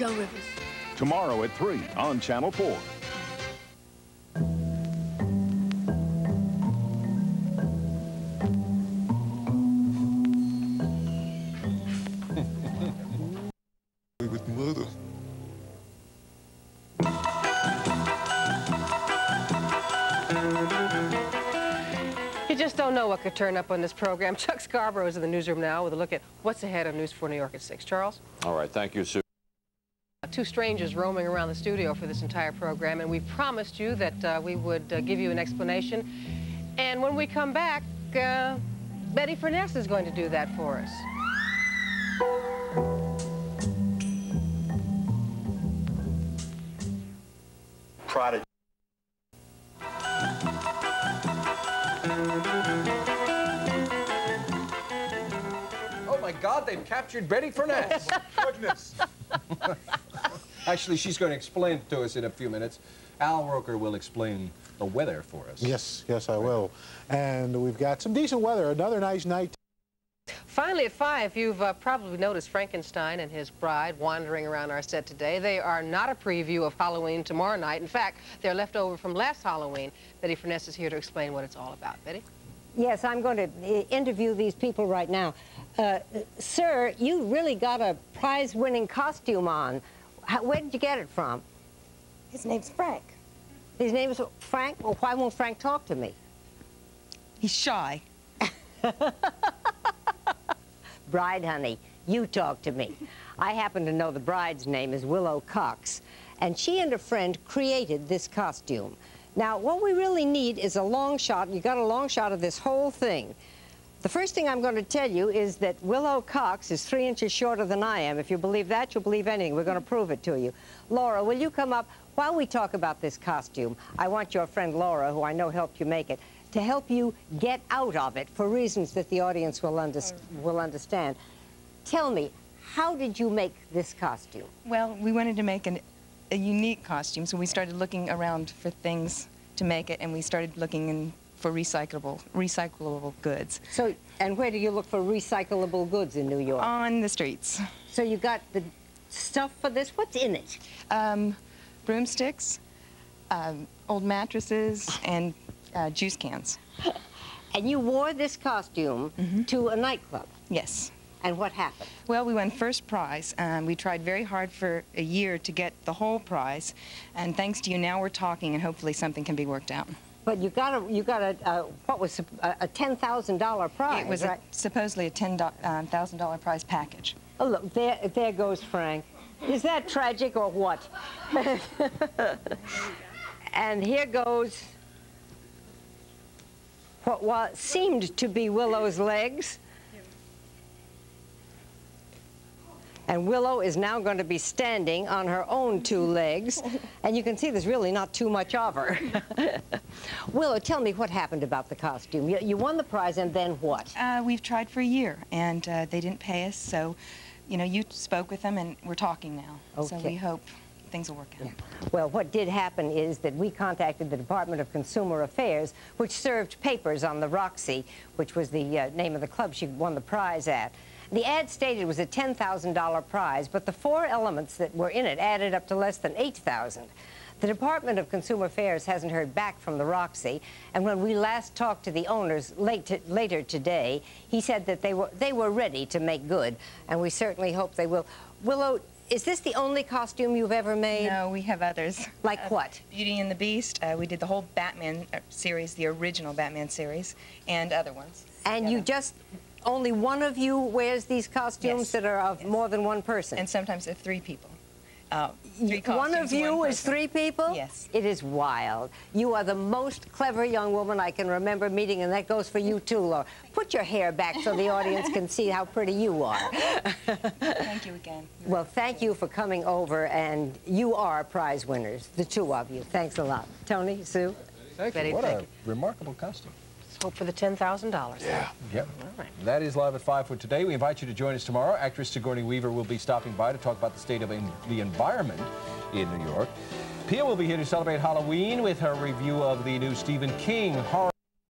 Joan Rivers. Tomorrow at 3 on Channel 4. With murder. You just don't know what could turn up on this program. Chuck Scarborough is in the newsroom now with a look at what's ahead on News 4 New York at 6. Charles? All right, thank you, Sue. Two strangers roaming around the studio for this entire program, and we promised you that we would give you an explanation. And when we come back, Betty Furness is going to do that for us. Prodigy. Oh my God, they've captured Betty Furness. Oh, goodness. Actually, she's going to explain it to us in a few minutes. Al Roker will explain the weather for us. Yes, I will. And we've got some decent weather. Another nice night. Finally, at 5, you've probably noticed Frankenstein and his bride wandering around our set today. They are not a preview of Halloween tomorrow night. In fact, they're left over from last Halloween. Betty Furness is here to explain what it's all about. Betty? Yes, I'm going to interview these people right now. Sir, you really got a prize-winning costume on. Where did you get it from? His name's Frank. His name is Frank? Well, why won't Frank talk to me? He's shy. Bride, honey, you talk to me. I happen to know the bride's name is Willow Cox, and she and a friend created this costume. Now, what we really need is a long shot. You got a long shot of this whole thing. The first thing I'm going to tell you is that Willow Cox is 3 inches shorter than I am. If you believe that, you'll believe anything. We're going to prove it to you. Laura, will you come up? While we talk about this costume, I want your friend Laura, who I know helped you make it, to help you get out of it for reasons that the audience will understand. Tell me, how did you make this costume? Well, we wanted to make a unique costume, so we started looking around for things to make it, and we started looking for recyclable goods. So, and where do you look for recyclable goods in New York? On the streets. So you got the stuff for this? What's in it? Broomsticks, old mattresses, and juice cans. And you wore this costume to a nightclub? Yes. And what happened? Well, we won first prize. We tried very hard for a year to get the whole prize, and thanks to you, now we're talking, and hopefully something can be worked out. But you got a what was a $10,000 prize? It was right? Supposedly a $10,000 prize package. Oh, look, there goes Frank. Is that tragic or what? And here goes what seemed to be Willow's legs. And Willow is now going to be standing on her own 2 legs. And you can see there's really not too much of her. Willow, tell me what happened about the costume. You won the prize, and then what? We've tried for a year, and they didn't pay us. So, you know, you spoke with them, and we're talking now. Okay. So we hope things will work out. Yeah. Well, what did happen is that we contacted the Department of Consumer Affairs, which served papers on the Roxy, which was the name of the club she won the prize at. The ad stated it was a $10,000 prize, but the 4 elements that were in it added up to less than $8,000. The Department of Consumer Affairs hasn't heard back from the Roxy, and when we last talked to the owners later today, he said that they were ready to make good, and we certainly hope they will. Willow, is this the only costume you've ever made? No, we have others. Like what? Beauty and the Beast. We did the whole Batman series, the original Batman series, and other ones. And you just... Only one of you wears these costumes that are of more than one person? And sometimes of 3 people. 3 costumes, one of you is 3 people? Yes. It is wild. You are the most clever young woman I can remember meeting, and that goes for you too, Laura. Put your hair back so the audience can see how pretty you are. Thank you again. Well, thank you for coming over, and you are prize winners, the 2 of you. Thanks a lot. Tony, Sue? Thank you. What a remarkable costume. Hope for the $10,000. Yeah. Yep. All right. That is Live at 5 for today. We invite you to join us tomorrow. Actress Sigourney Weaver will be stopping by to talk about the state of the environment in New York. Pia will be here to celebrate Halloween with her review of the new Stephen King horror.